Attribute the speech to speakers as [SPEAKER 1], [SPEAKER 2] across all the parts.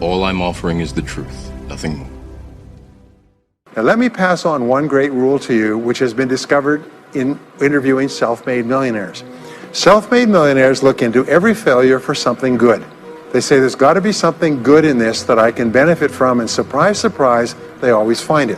[SPEAKER 1] All I'm offering is the truth, nothing more.
[SPEAKER 2] Now let me pass on one great rule to you, which has been discovered in interviewing self-made millionaires. Self-made millionaires look into every failure for something good. They say there's got to be something good in this that I can benefit from, and surprise, surprise, they always find it.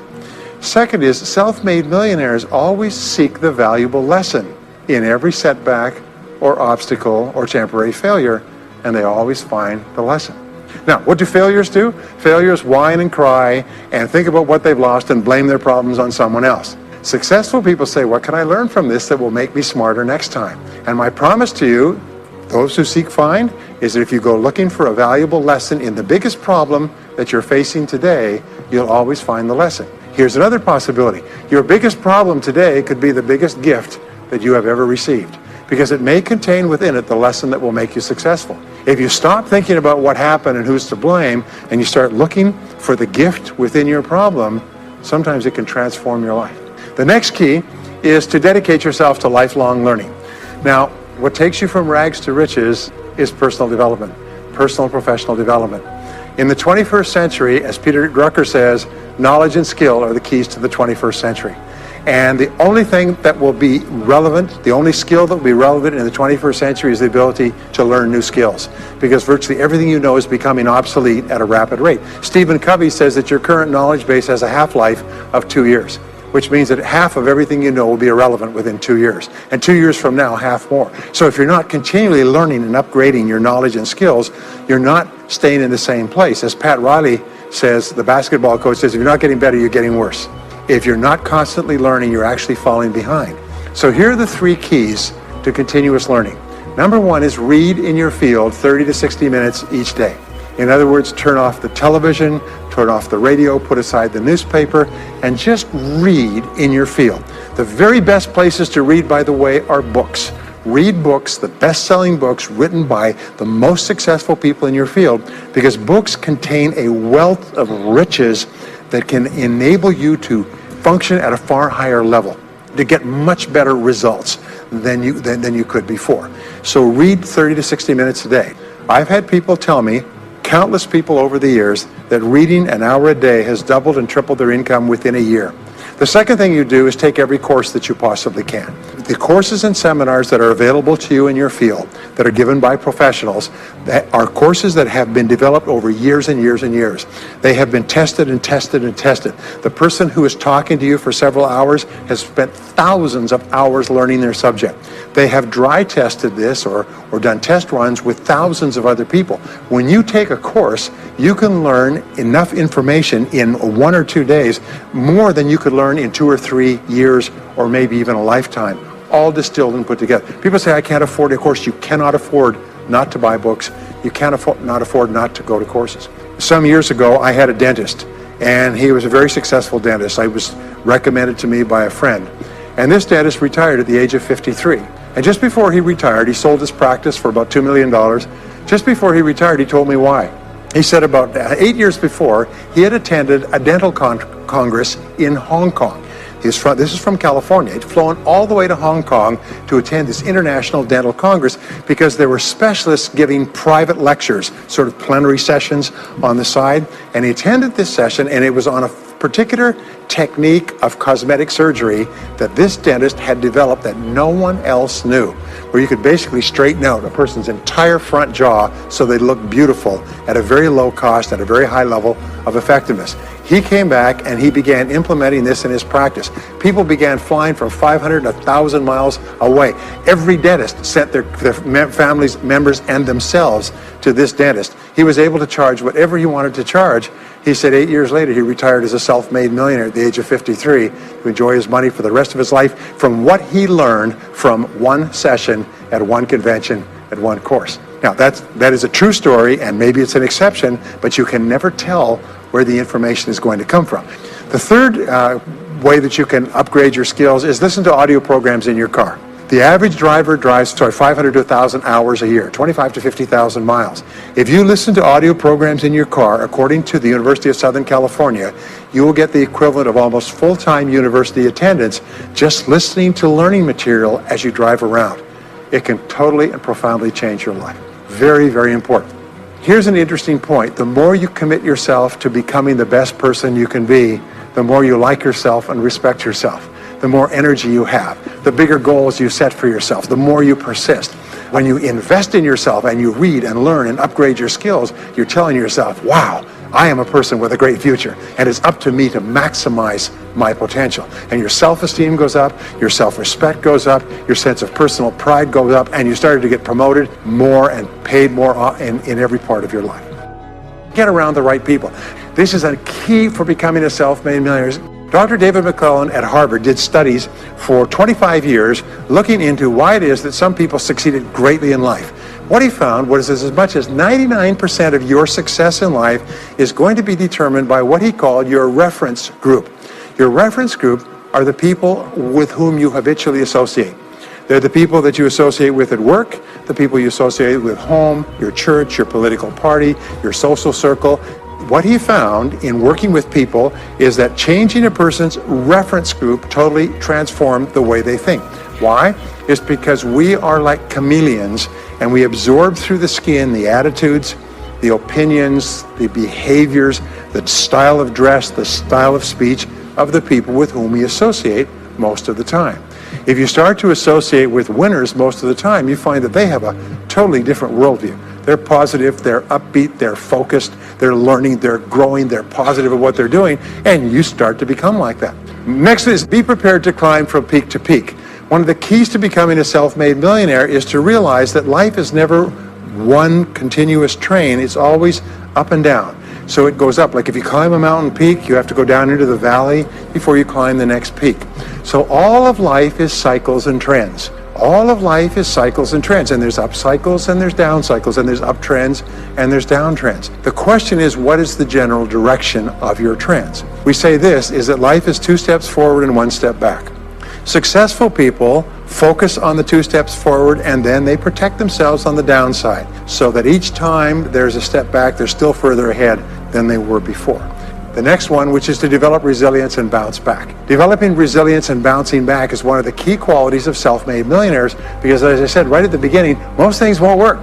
[SPEAKER 2] Second is, self-made millionaires always seek the valuable lesson in every setback or obstacle or temporary failure, and they always find the lesson. Now, what do failures do? Failures whine and cry and think about what they've lost and blame their problems on someone else. Successful people say, what can I learn from this that will make me smarter next time? And my promise to you, those who seek find, is that if you go looking for a valuable lesson in the biggest problem that you're facing today, you'll always find the lesson. Here's another possibility. Your biggest problem today could be the biggest gift that you have ever received, because it may contain within it the lesson that will make you successful. If you stop thinking about what happened and who's to blame, and you start looking for the gift within your problem, sometimes it can transform your life. The next key is to dedicate yourself to lifelong learning. Now, what takes you from rags to riches is personal development, personal and professional development. In the 21st century, as Peter Drucker says, knowledge and skill are the keys to the 21st century. And the only thing that will be relevant, the only skill that will be relevant in the 21st century is the ability to learn new skills, because virtually everything you know is becoming obsolete at a rapid rate. Stephen Covey says that your current knowledge base has a half-life of 2 years, which means that half of everything you know will be irrelevant within 2 years. And 2 years from now, half more. So if you're not continually learning and upgrading your knowledge and skills, you're not staying in the same place. As Pat Riley says, the basketball coach says, if you're not getting better, you're getting worse. If you're not constantly learning, you're actually falling behind. So here are the 3 keys to continuous learning. Number 1 is read in your field 30 to 60 minutes each day. In other words, turn off the television, turn off the radio, put aside the newspaper, and just read in your field. The very best places to read, by the way, are books. Read books, the best-selling books written by the most successful people in your field, because books contain a wealth of riches that can enable you to function at a far higher level, to get much better results than you could before. So read 30 to 60 minutes a day. I've had people tell me, countless people over the years, that reading an hour a day has doubled and tripled their income within a year. The second thing you do is take every course that you possibly can. The courses and seminars that are available to you in your field, that are given by professionals, that are courses that have been developed over years and years and years. They have been tested and tested and tested. The person who is talking to you for several hours has spent thousands of hours learning their subject. They have dry tested this or done test runs with thousands of other people. When you take a course, you can learn enough information in 1 or 2 days, more than you could learn in 2 or 3 years or maybe even a lifetime, all distilled and put together. People say, I can't afford a course. You cannot afford not to buy books. You can't afford not to go to courses. Some years ago, I had a dentist, and he was a very successful dentist. I was recommended to me by a friend. And this dentist retired at the age of 53. And just before he retired, he sold his practice for about $2 million. Just before he retired, he told me why. He said about 8 years before, he had attended a dental congress in Hong Kong. This is from California. He'd flown all the way to Hong Kong to attend this international dental congress because there were specialists giving private lectures, sort of plenary sessions on the side. And he attended this session, and it was on a particular technique of cosmetic surgery that this dentist had developed that no one else knew, where you could basically straighten out a person's entire front jaw so they look beautiful at a very low cost, at a very high level of effectiveness. He came back and he began implementing this in his practice. People began flying from 500 to 1,000 miles away. Every dentist sent their families, members, and themselves to this dentist. He was able to charge whatever he wanted to charge. He said 8 years later, he retired as a self-made millionaire at the age of 53 to enjoy his money for the rest of his life from what he learned from one session at one convention at one course. Now, that is a true story, and maybe it's an exception, but you can never tell where the information is going to come from. The third way that you can upgrade your skills is listen to audio programs in your car. The average driver drives 500 to 1,000 hours a year, 25 to 50,000 miles. If you listen to audio programs in your car, according to the University of Southern California, you will get the equivalent of almost full-time university attendance just listening to learning material as you drive around. It can totally and profoundly change your life. Very, very important. Here's an interesting point. The more you commit yourself to becoming the best person you can be, the more you like yourself and respect yourself, the more energy you have, the bigger goals you set for yourself, the more you persist. When you invest in yourself and you read and learn and upgrade your skills, you're telling yourself, wow, I am a person with a great future, and it's up to me to maximize my potential. And your self-esteem goes up, your self-respect goes up, your sense of personal pride goes up, and you started to get promoted more and paid more in every part of your life. Get around the right people. This is a key for becoming a self-made millionaire. Dr. David McClellan at Harvard did studies for 25 years looking into why it is that some people succeeded greatly in life. What he found was as much as 99% of your success in life is going to be determined by what he called your reference group. Your reference group are the people with whom you habitually associate. They're the people that you associate with at work, the people you associate with home, your church, your political party, your social circle. What he found in working with people is that changing a person's reference group totally transformed the way they think. Why? It's because we are like chameleons, and we absorb through the skin the attitudes, the opinions, the behaviors, the style of dress, the style of speech of the people with whom we associate most of the time. If you start to associate with winners most of the time, you find that they have a totally different worldview. They're positive, they're upbeat, they're focused, they're learning, they're growing, they're positive at what they're doing, and you start to become like that. Next is be prepared to climb from peak to peak. One of the keys to becoming a self-made millionaire is to realize that life is never one continuous train. It's always up and down. So it goes up. Like if you climb a mountain peak, you have to go down into the valley before you climb the next peak. So all of life is cycles and trends. All of life is cycles and trends, and there's up cycles and there's down cycles, and there's up trends and there's down trends. The question is, what is the general direction of your trends? We say this, is that life is 2 steps forward and 1 step back. Successful people focus on the 2 steps forward, and then they protect themselves on the downside, so that each time there's a step back, they're still further ahead than they were before. The next one, which is to develop resilience and bounce back. Developing resilience and bouncing back is one of the key qualities of self-made millionaires, because as I said right at the beginning, most things won't work.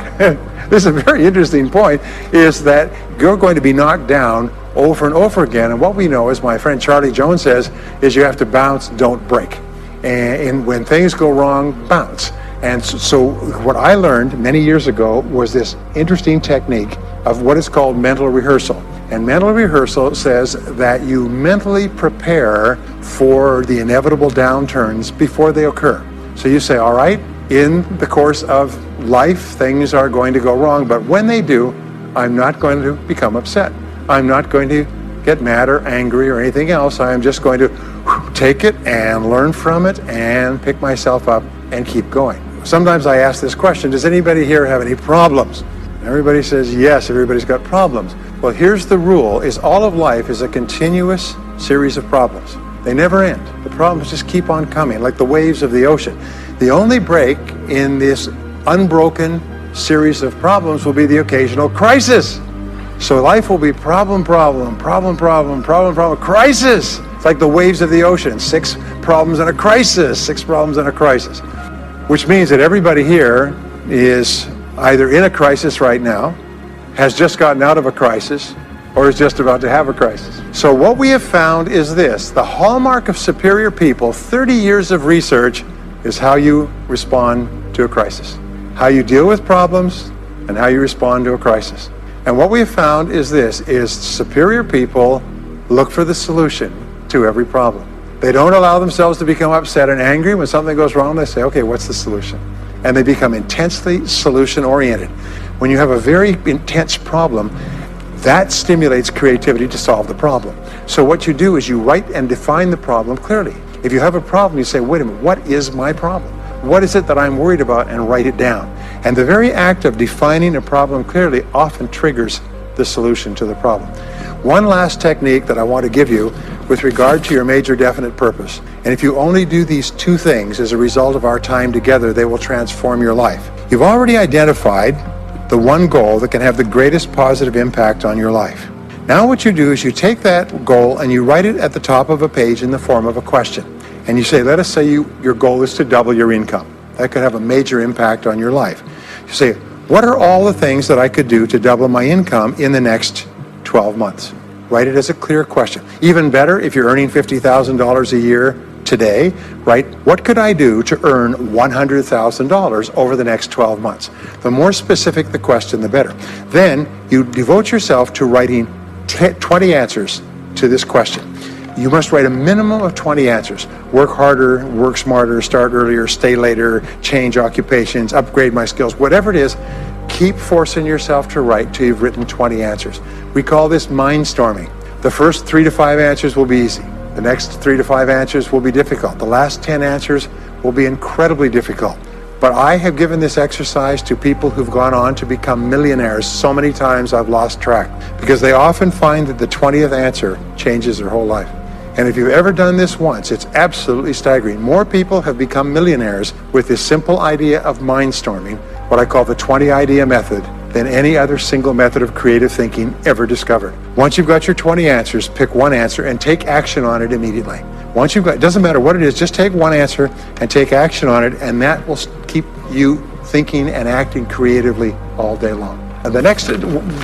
[SPEAKER 2] This is a very interesting point, is that you're going to be knocked down over and over again, and what we know, as my friend Charlie Jones says, is you have to bounce, don't break. And when things go wrong, bounce. And so what I learned many years ago was this interesting technique of what is called mental rehearsal. And mental rehearsal says that you mentally prepare for the inevitable downturns before they occur. So you say, all right, in the course of life, things are going to go wrong, but when they do, I'm not going to become upset. I'm not going to get mad or angry or anything else. I am just going to take it and learn from it and pick myself up and keep going. Sometimes I ask this question, does anybody here have any problems? Everybody says yes, everybody's got problems. Well, here's the rule, is all of life is a continuous series of problems. They never end. The problems just keep on coming, like the waves of the ocean. The only break in this unbroken series of problems will be the occasional crisis. So life will be problem, crisis. It's like the waves of the ocean, 6 problems and a crisis, 6 problems and a crisis. Which means that everybody here is either in a crisis right now, has just gotten out of a crisis, or is just about to have a crisis. So what we have found is this, the hallmark of superior people, 30 years of research, is how you respond to a crisis. How you deal with problems and how you respond to a crisis. And what we have found is this, is superior people look for the solution to every problem. They don't allow themselves to become upset and angry. When something goes wrong, they say, okay, what's the solution? And they become intensely solution-oriented. When you have a very intense problem, that stimulates creativity to solve the problem. So what you do is you write and define the problem clearly. If you have a problem, you say, wait a minute, what is my problem? What is it that I'm worried about? And write it down. And the very act of defining a problem clearly often triggers the solution to the problem. One last technique that I want to give you with regard to your major definite purpose. And if you only do these 2 things as a result of our time together, they will transform your life. You've already identified the one goal that can have the greatest positive impact on your life. Now what you do is you take that goal and you write it at the top of a page in the form of a question. And you say, let us say your goal is to double your income. That could have a major impact on your life. You say, What are all the things that I could do to double my income in the next 12 months? Write it as a clear question. Even better, if you're earning $50,000 a year today, write, what could I do to earn $100,000 over the next 12 months? The more specific the question, the better. Then you devote yourself to writing 20 answers to this question. You must write a minimum of 20 answers. Work harder, work smarter, start earlier, stay later, change occupations, upgrade my skills, whatever it is. Keep forcing yourself to write till you've written 20 answers. We call this mind storming. The first 3 to 5 answers will be easy. The next 3 to 5 answers will be difficult. The last 10 answers will be incredibly difficult. But I have given this exercise to people who've gone on to become millionaires so many times I've lost track, because they often find that the 20th answer changes their whole life. And if you've ever done this once, it's absolutely staggering. More people have become millionaires with this simple idea of mind storming, what I call the 20 idea method, than any other single method of creative thinking ever discovered. Once you've got your 20 answers, pick one answer and take action on it immediately. Once you've got, it doesn't matter what it is, just take one answer and take action on it, and that will keep you thinking and acting creatively all day long. The next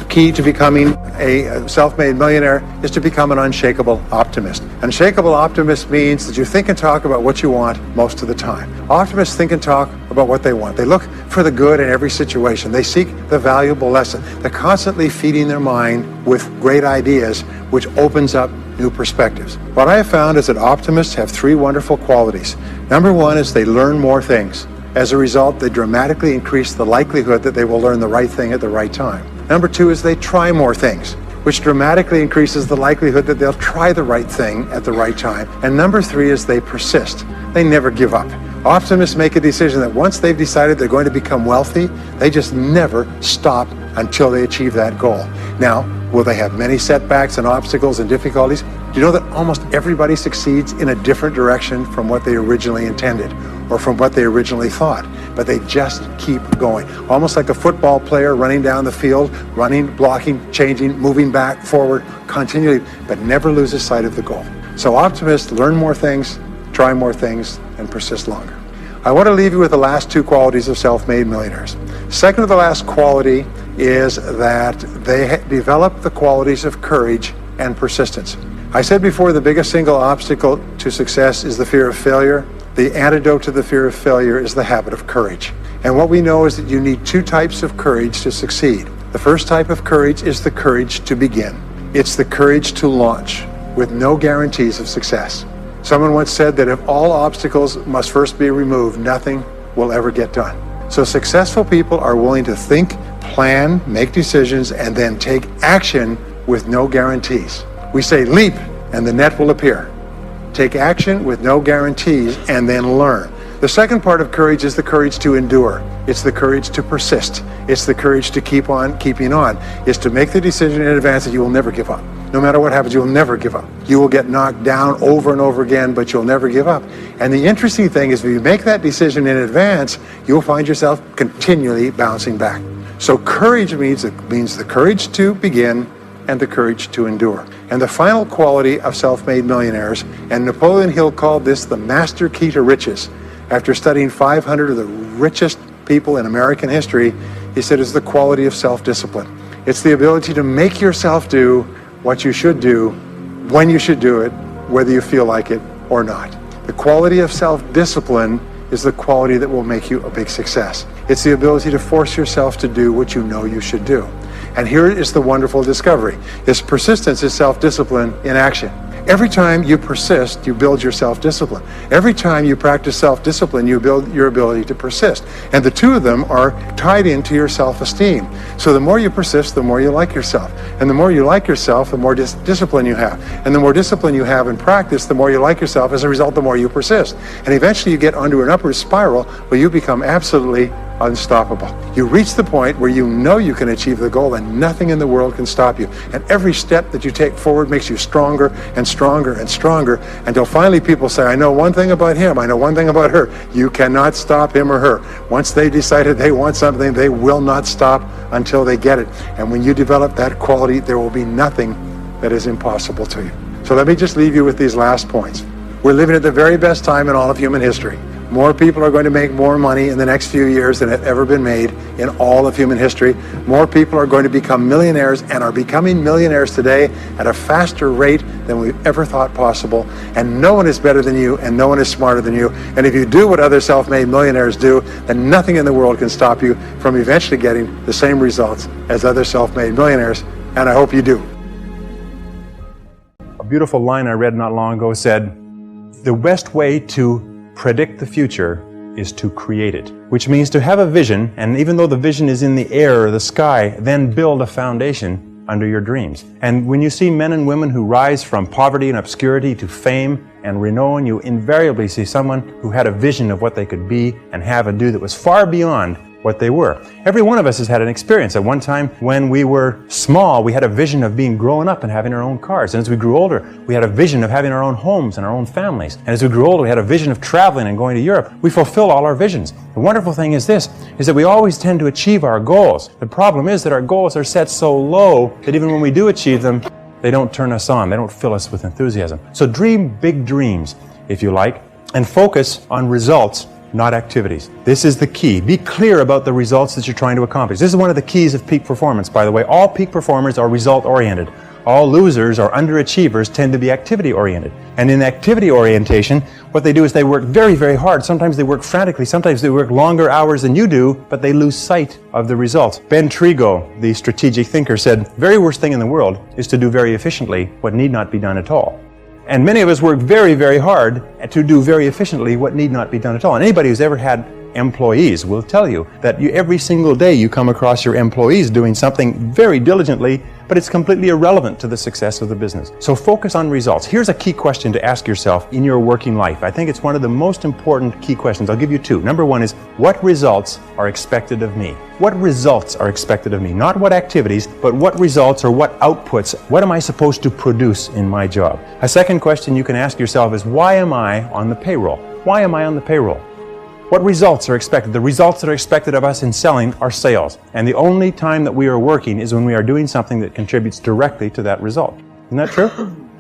[SPEAKER 2] key to becoming a self-made millionaire is to become an unshakable optimist. Unshakable optimist means that you think and talk about what you want most of the time. Optimists think and talk about what they want. They look for the good in every situation. They seek the valuable lesson. They're constantly feeding their mind with great ideas, which opens up new perspectives. What I have found is that optimists have 3 wonderful qualities. Number 1 is they learn more things. As a result, they dramatically increase the likelihood that they will learn the right thing at the right time. Number 2 is they try more things, which dramatically increases the likelihood that they'll try the right thing at the right time. And number 3 is they persist. They never give up. Optimists make a decision that once they've decided they're going to become wealthy, they just never stop until they achieve that goal. Now, will they have many setbacks and obstacles and difficulties? Do you know that almost everybody succeeds in a different direction from what they originally intended or from what they originally thought? But they just keep going. Almost like a football player running down the field, running, blocking, changing, moving back, forward, continually, but never loses sight of the goal. So optimists learn more things, try more things, and persist longer. I want to leave you with the last 2 qualities of self-made millionaires. Second to the last quality is that they develop the qualities of courage and persistence. I said before, the biggest single obstacle to success is the fear of failure. The antidote to the fear of failure is the habit of courage. And what we know is that you need 2 types of courage to succeed. The first type of courage is the courage to begin. It's the courage to launch with no guarantees of success. Someone once said that if all obstacles must first be removed, nothing will ever get done. So successful people are willing to think, plan, make decisions, and then take action with no guarantees. We say leap and the net will appear. Take action with no guarantees and then learn. The second part of courage is the courage to endure. It's the courage to persist. It's the courage to keep on keeping on. It's to make the decision in advance that you will never give up. No matter what happens, you'll never give up. You will get knocked down over and over again, but you'll never give up. And the interesting thing is, if you make that decision in advance, you'll find yourself continually bouncing back. So courage means the courage to begin and the courage to endure. And the final quality of self-made millionaires, and Napoleon Hill called this the master key to riches. After studying 500 of the richest people in American history, he said it's the quality of self-discipline. It's the ability to make yourself do what you should do, when you should do it, whether you feel like it or not. The quality of self-discipline is the quality that will make you a big success. It's the ability to force yourself to do what you know you should do. And here is the wonderful discovery. This persistence is self-discipline in action. Every time you persist, you build your self-discipline. Every time you practice self-discipline, you build your ability to persist. And the 2 of them are tied into your self-esteem. So the more you persist, the more you like yourself. And the more you like yourself, the more discipline you have. And the more discipline you have in practice, the more you like yourself. As a result, the more you persist. And eventually you get onto an upward spiral where you become absolutely unstoppable. You reach the point where you know you can achieve the goal and nothing in the world can stop you. And every step that you take forward makes you stronger and stronger and stronger, until finally people say, I know one thing about him, I know one thing about her. You cannot stop him or her. Once they decided they want something, they will not stop until they get it. And when you develop that quality, there will be nothing that is impossible to you. So let me just leave you with these last points. We're living at the very best time in all of human history. More people are going to make more money in the next few years than have ever been made in all of human history. More people are going to become millionaires and are becoming millionaires today at a faster rate than we've ever thought possible. And no one is better than you, and no one is smarter than you. And if you do what other self-made millionaires do, then nothing in the world can stop you from eventually getting the same results as other self-made millionaires. And I hope you do.
[SPEAKER 3] A beautiful line I read not long ago said, "The best way to predict the future is to create it," which means to have a vision, and even though the vision is in the air or the sky, then build a foundation under your dreams. And when you see men and women who rise from poverty and obscurity to fame and renown, you invariably see someone who had a vision of what they could be and have and do that was far beyond what they were. Every one of us has had an experience. At one time when we were small, we had a vision of being grown up and having our own cars. And as we grew older, we had a vision of having our own homes and our own families. And as we grew older, we had a vision of traveling and going to Europe. We fulfill all our visions. The wonderful thing is this, is that we always tend to achieve our goals. The problem is that our goals are set so low that even when we do achieve them, they don't turn us on. They don't fill us with enthusiasm. So dream big dreams, if you like, and focus on results, not activities. This is the key. Be clear about the results that you're trying to accomplish. This is one of the keys of peak performance, by the way. All peak performers are result-oriented. All losers or underachievers tend to be activity-oriented. And in activity orientation, what they do is they work very, very hard. Sometimes they work frantically. Sometimes they work longer hours than you do, but they lose sight of the results. Ben Trigo, the strategic thinker, said, "Very worst thing in the world is to do very efficiently what need not be done at all." And many of us work very, very hard to do very efficiently what need not be done at all. And anybody who's ever had employees will tell you that every single day you come across your employees doing something very diligently, but it's completely irrelevant to the success of the business. So focus on results. Here's a key question to ask yourself in your working life. I think it's one of the most important key questions. I'll give you two. Number one is, what results are expected of me? What results are expected of me? Not what activities, but what results or what outputs, what am I supposed to produce in my job? A second question you can ask yourself is, why am I on the payroll? Why am I on the payroll? What results are expected? The results that are expected of us in selling are sales. And the only time that we are working is when we are doing something that contributes directly to that result. Isn't that true?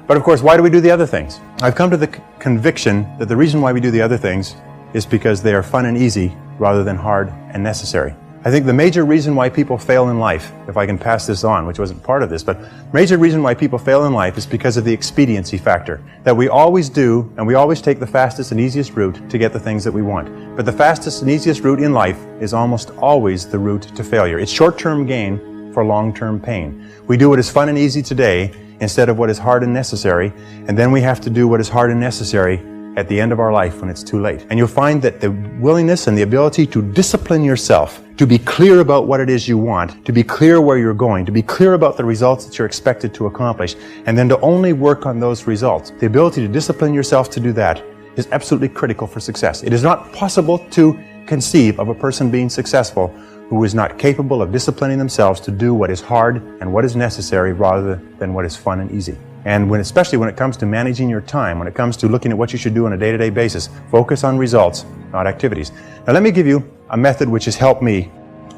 [SPEAKER 3] But of course, why do we do the other things? I've come to the conviction that the reason why we do the other things is because they are fun and easy rather than hard and necessary. I think the major reason why people fail in life, if I can pass this on, which wasn't part of this, but major reason why people fail in life is because of the expediency factor. That we always do, and we always take the fastest and easiest route to get the things that we want. But the fastest and easiest route in life is almost always the route to failure. It's short-term gain for long-term pain. We do what is fun and easy today instead of what is hard and necessary, and then we have to do what is hard and necessary at the end of our life when it's too late. And you'll find that the willingness and the ability to discipline yourself, to be clear about what it is you want, to be clear where you're going, to be clear about the results that you're expected to accomplish, and then to only work on those results. The ability to discipline yourself to do that is absolutely critical for success. It is not possible to conceive of a person being successful who is not capable of disciplining themselves to do what is hard and what is necessary rather than what is fun and easy. And especially when it comes to managing your time, when it comes to looking at what you should do on a day-to-day basis, focus on results, not activities. Now let me give you a method which has helped me.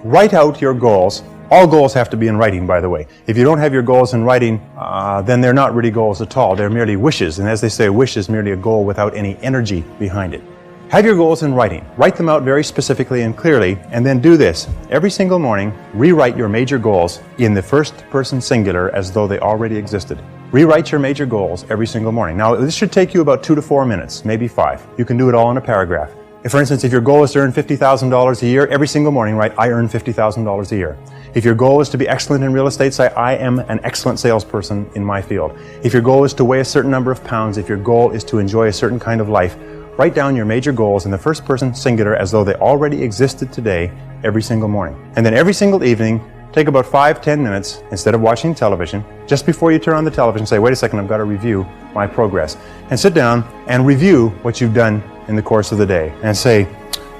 [SPEAKER 3] Write out your goals. All goals have to be in writing, by the way. If you don't have your goals in writing, then they're not really goals at all. They're merely wishes. And as they say, a wish is merely a goal without any energy behind it. Have your goals in writing. Write them out very specifically and clearly, and then do this. Every single morning, rewrite your major goals in the first person singular as though they already existed. Rewrite your major goals every single morning. Now, this should take you about 2 to 4 minutes, maybe 5. You can do it all in a paragraph. For instance, if your goal is to earn $50,000 a year, every single morning write, I earn $50,000 a year. If your goal is to be excellent in real estate, say, I am an excellent salesperson in my field. If your goal is to weigh a certain number of pounds, if your goal is to enjoy a certain kind of life, write down your major goals in the first person singular as though they already existed today every single morning. And then every single evening, take about 5-10 minutes, instead of watching television, just before you turn on the television, say, wait a second, I've got to review my progress. And sit down and review what you've done in the course of the day. And say,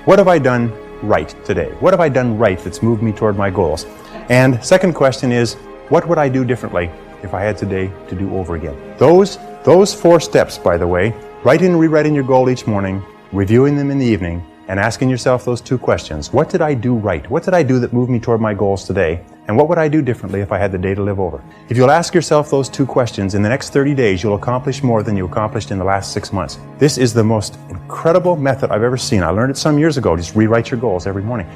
[SPEAKER 3] what have I done right today? What have I done right that's moved me toward my goals? And second question is, what would I do differently if I had today to do over again? Those 4 steps, by the way, writing and rewriting your goal each morning, reviewing them in the evening, and asking yourself those 2 questions. What did I do right? What did I do that moved me toward my goals today? And what would I do differently if I had the day to live over? If you'll ask yourself those two questions, in the next 30 days, you'll accomplish more than you accomplished in the last 6 months. This is the most incredible method I've ever seen. I learned it some years ago. Just rewrite your goals every morning.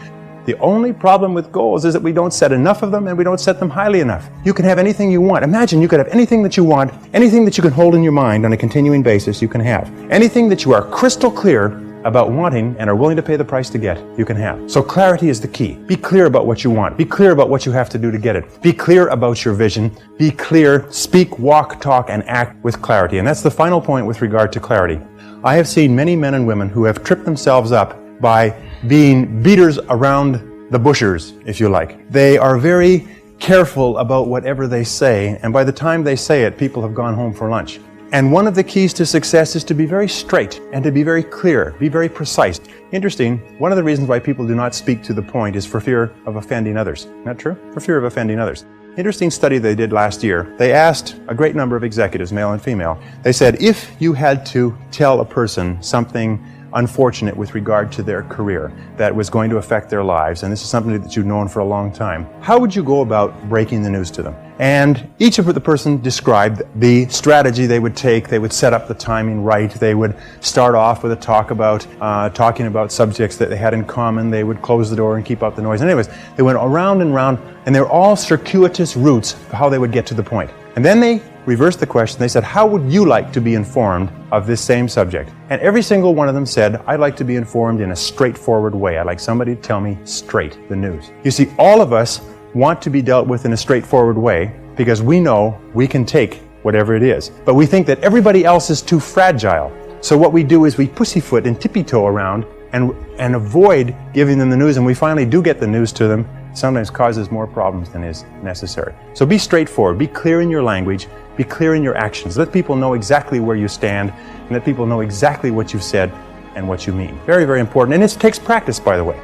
[SPEAKER 3] The only problem with goals is that we don't set enough of them and we don't set them highly enough. You can have anything you want. Imagine you could have anything that you want, anything that you can hold in your mind on a continuing basis, you can have. Anything that you are crystal clear about wanting and are willing to pay the price to get, you can have. So clarity is the key. Be clear about what you want. Be clear about what you have to do to get it. Be clear about your vision. Be clear, speak, walk, talk, and act with clarity. And that's the final point with regard to clarity. I have seen many men and women who have tripped themselves up by being beaters around the bushers, if you like. They are very careful about whatever they say, and by the time they say it, people have gone home for lunch. And one of the keys to success is to be very straight and to be very clear, be very precise. Interesting, one of the reasons why people do not speak to the point is for fear of offending others. Isn't that true? For fear of offending others. Interesting study they did last year. They asked a great number of executives, male and female. They said, if you had to tell a person something unfortunate with regard to their career that was going to affect their lives, and this is something that you've known for a long time, how would you go about breaking the news to them? And each of the person described the strategy they would take. They would set up the timing right. They would start off with a talking about subjects that they had in common. They would close the door and keep out the noise. Anyways, they went around and round, and they're all circuitous routes for how they would get to the point. And then they reversed the question. They said, how would you like to be informed of this same subject? And every single one of them said, I'd like to be informed in a straightforward way. I'd like somebody to tell me straight the news. You see, all of us want to be dealt with in a straightforward way because we know we can take whatever it is. But we think that everybody else is too fragile. So what we do is we pussyfoot and tippy-toe around and avoid giving them the news, and we finally do get the news to them. Sometimes causes more problems than is necessary. So be straightforward, be clear in your language, be clear in your actions. Let people know exactly where you stand, and let people know exactly what you've said and what you mean. Very, very important. And it takes practice, by the way.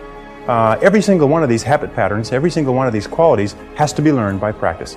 [SPEAKER 3] Every single one of these habit patterns, every single one of these qualities has to be learned by practice.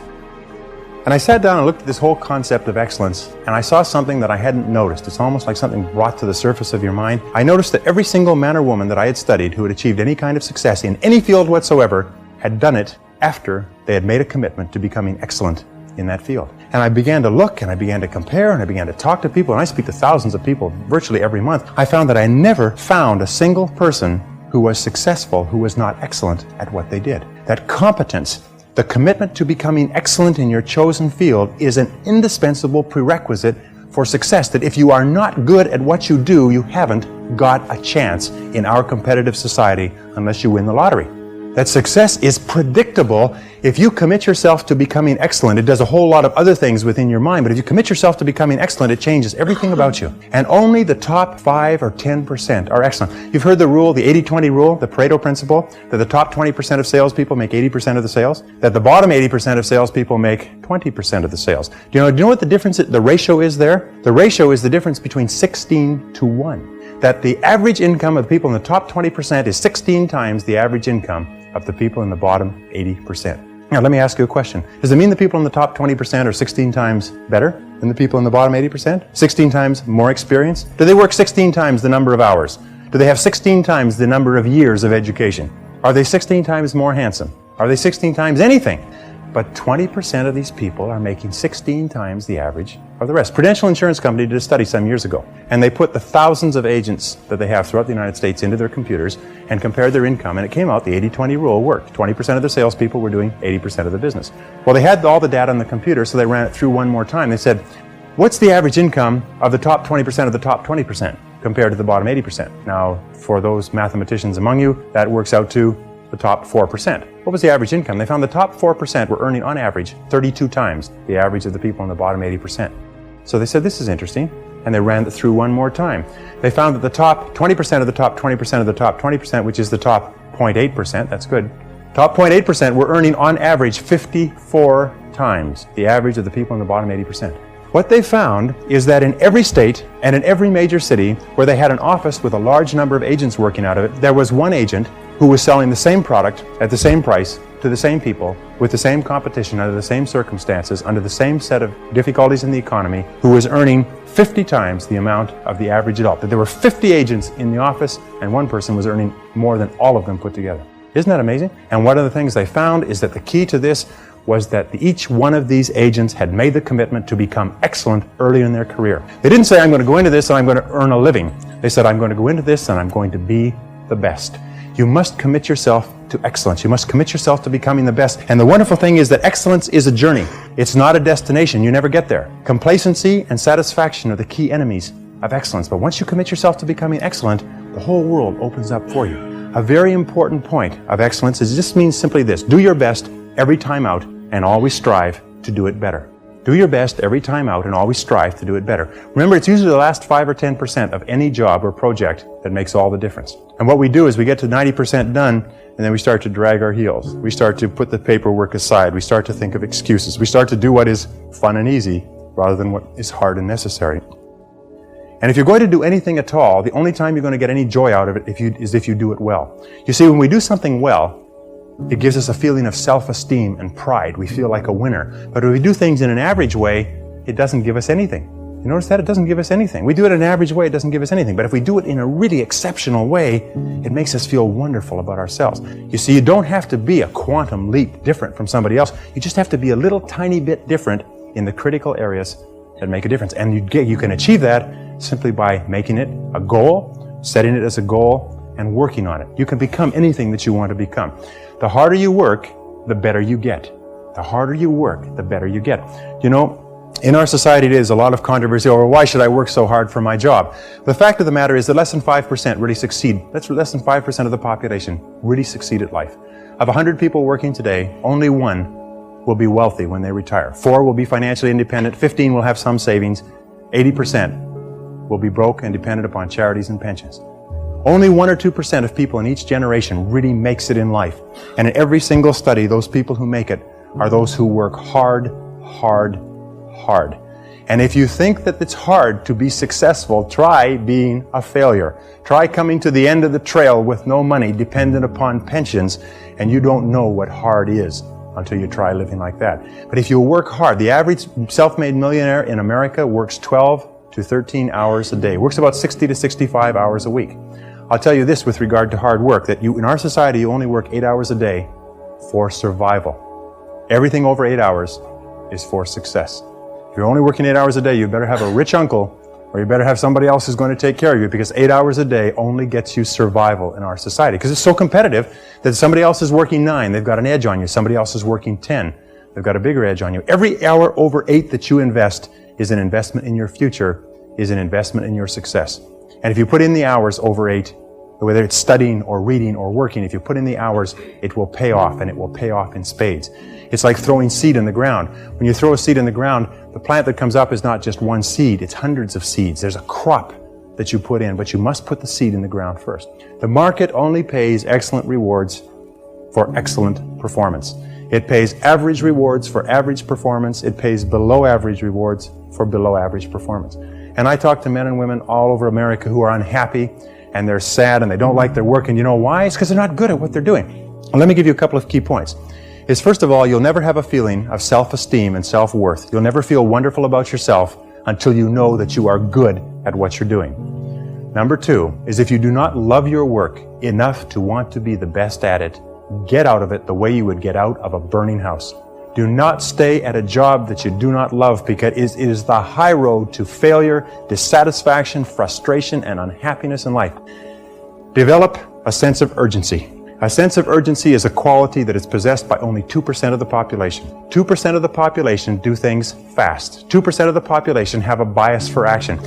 [SPEAKER 3] And I sat down and looked at this whole concept of excellence, and I saw something that I hadn't noticed. It's almost like something brought to the surface of your mind. I noticed that every single man or woman that I had studied who had achieved any kind of success in any field whatsoever had done it after they had made a commitment to becoming excellent in that field. And I began to look, and I began to compare, and I began to talk to people, and I speak to thousands of people virtually every month. I found that I never found a single person who was successful who was not excellent at what they did. That competence, the commitment to becoming excellent in your chosen field, is an indispensable prerequisite for success. That if you are not good at what you do, you haven't got a chance in our competitive society unless you win the lottery. That success is predictable. If you commit yourself to becoming excellent, it does a whole lot of other things within your mind, but if you commit yourself to becoming excellent, it changes everything about you. And only the top 5 or 10% are excellent. You've heard the rule, the 80-20 rule, the Pareto principle, that the top 20% of salespeople make 80% of the sales, that the bottom 80% of salespeople make 20% of the sales. Do you know what the difference, the ratio is there? The ratio is the difference between 16 to 1. That the average income of the people in the top 20% is 16 times the average income of the people in the bottom 80%. Now, let me ask you a question. Does it mean the people in the top 20% are 16 times better than the people in the bottom 80%? 16 times more experience? Do they work 16 times the number of hours? Do they have 16 times the number of years of education? Are they 16 times more handsome? Are they 16 times anything? But 20% of these people are making 16 times the average of the rest. Prudential Insurance Company did a study some years ago, and they put the thousands of agents that they have throughout the United States into their computers and compared their income, and it came out the 80-20 rule worked. 20% of the salespeople were doing 80% of the business. Well, they had all the data on the computer, so they ran it through one more time. They said, what's the average income of the top 20% of the top 20% compared to the bottom 80%? Now, for those mathematicians among you, that works out to the top 4%. What was the average income? They found the top 4% were earning on average 32 times the average of the people in the bottom 80%. So they said, this is interesting, and they ran it through one more time. They found that the top 20% of the top 20% of the top 20%, which is the top 0.8%, that's good, top 0.8% were earning on average 54 times the average of the people in the bottom 80%. What they found is that in every state and in every major city where they had an office with a large number of agents working out of it, there was one agent who was selling the same product at the same price to the same people with the same competition under the same circumstances, under the same set of difficulties in the economy, who was earning 50 times the amount of the average adult. That there were 50 agents in the office and one person was earning more than all of them put together. Isn't that amazing? And one of the things they found is that the key to this was that each one of these agents had made the commitment to become excellent early in their career. They didn't say, I'm going to go into this and I'm going to earn a living. They said, I'm going to go into this and I'm going to be the best. You must commit yourself to excellence. You must commit yourself to becoming the best. And the wonderful thing is that excellence is a journey. It's not a destination. You never get there. Complacency and satisfaction are the key enemies of excellence. But once you commit yourself to becoming excellent, the whole world opens up for you. A very important point of excellence is just means simply this: do your best every time out and always strive to do it better. Do your best every time out and always strive to do it better. Remember, it's usually the last 5 or 10% of any job or project that makes all the difference. And what we do is we get to 90% done, and then we start to drag our heels. We start to put the paperwork aside. We start to think of excuses. We start to do what is fun and easy rather than what is hard and necessary. And if you're going to do anything at all, the only time you're going to get any joy out of it is if you do it well. You see, when we do something well, it gives us a feeling of self-esteem and pride. We feel like a winner. But if we do things in an average way, it doesn't give us anything. You notice that? It doesn't give us anything. We do it in an average way, it doesn't give us anything. But if we do it in a really exceptional way, it makes us feel wonderful about ourselves. You see, you don't have to be a quantum leap different from somebody else. You just have to be a little tiny bit different in the critical areas that make a difference. And you can achieve that simply by making it a goal, setting it as a goal, and working on it. You can become anything that you want to become. The harder you work, the better you get. The harder you work, the better you get. You know, in our society there's a lot of controversy over why should I work so hard for my job. The fact of the matter is that less than 5% really succeed. That's less than 5% of the population really succeed at life. Of 100 people working today, only 1 will be wealthy when they retire. 4 will be financially independent. 15 will have some savings. 80% will be broke and dependent upon charities and pensions. Only 1 or 2% of people in each generation really makes it in life. And in every single study, those people who make it are those who work hard, hard, hard. And if you think that it's hard to be successful, try being a failure. Try coming to the end of the trail with no money, dependent upon pensions, and you don't know what hard is until you try living like that. But if you work hard, the average self-made millionaire in America works 12 to 13 hours a day, works about 60 to 65 hours a week. I'll tell you this with regard to hard work, that in our society, you only work 8 hours a day for survival. Everything over 8 hours is for success. If you're only working 8 hours a day, you better have a rich uncle, or you better have somebody else who's going to take care of you, because 8 hours a day only gets you survival in our society. Because it's so competitive that somebody else is working 9, they've got an edge on you. Somebody else is working 10, they've got a bigger edge on you. Every hour over 8 that you invest is an investment in your future, is an investment in your success. And if you put in the hours over 8, whether it's studying or reading or working, if you put in the hours, it will pay off, and it will pay off in spades. It's like throwing seed in the ground. When you throw a seed in the ground, the plant that comes up is not just one seed, it's hundreds of seeds. There's a crop that you put in, but you must put the seed in the ground first. The market only pays excellent rewards for excellent performance. It pays average rewards for average performance. It pays below average rewards for below average performance. And I talk to men and women all over America who are unhappy, and they're sad, and they don't like their work, and you know why? It's because they're not good at what they're doing. And let me give you a couple of key points. First of all, you'll never have a feeling of self-esteem and self-worth. You'll never feel wonderful about yourself until you know that you are good at what you're doing. Number 2 is if you do not love your work enough to want to be the best at it, get out of it the way you would get out of a burning house. Do not stay at a job that you do not love, because it is the high road to failure, dissatisfaction, frustration, and unhappiness in life. Develop a sense of urgency. A sense of urgency is a quality that is possessed by only 2% of the population. 2% of the population do things fast. 2% of the population have a bias for action.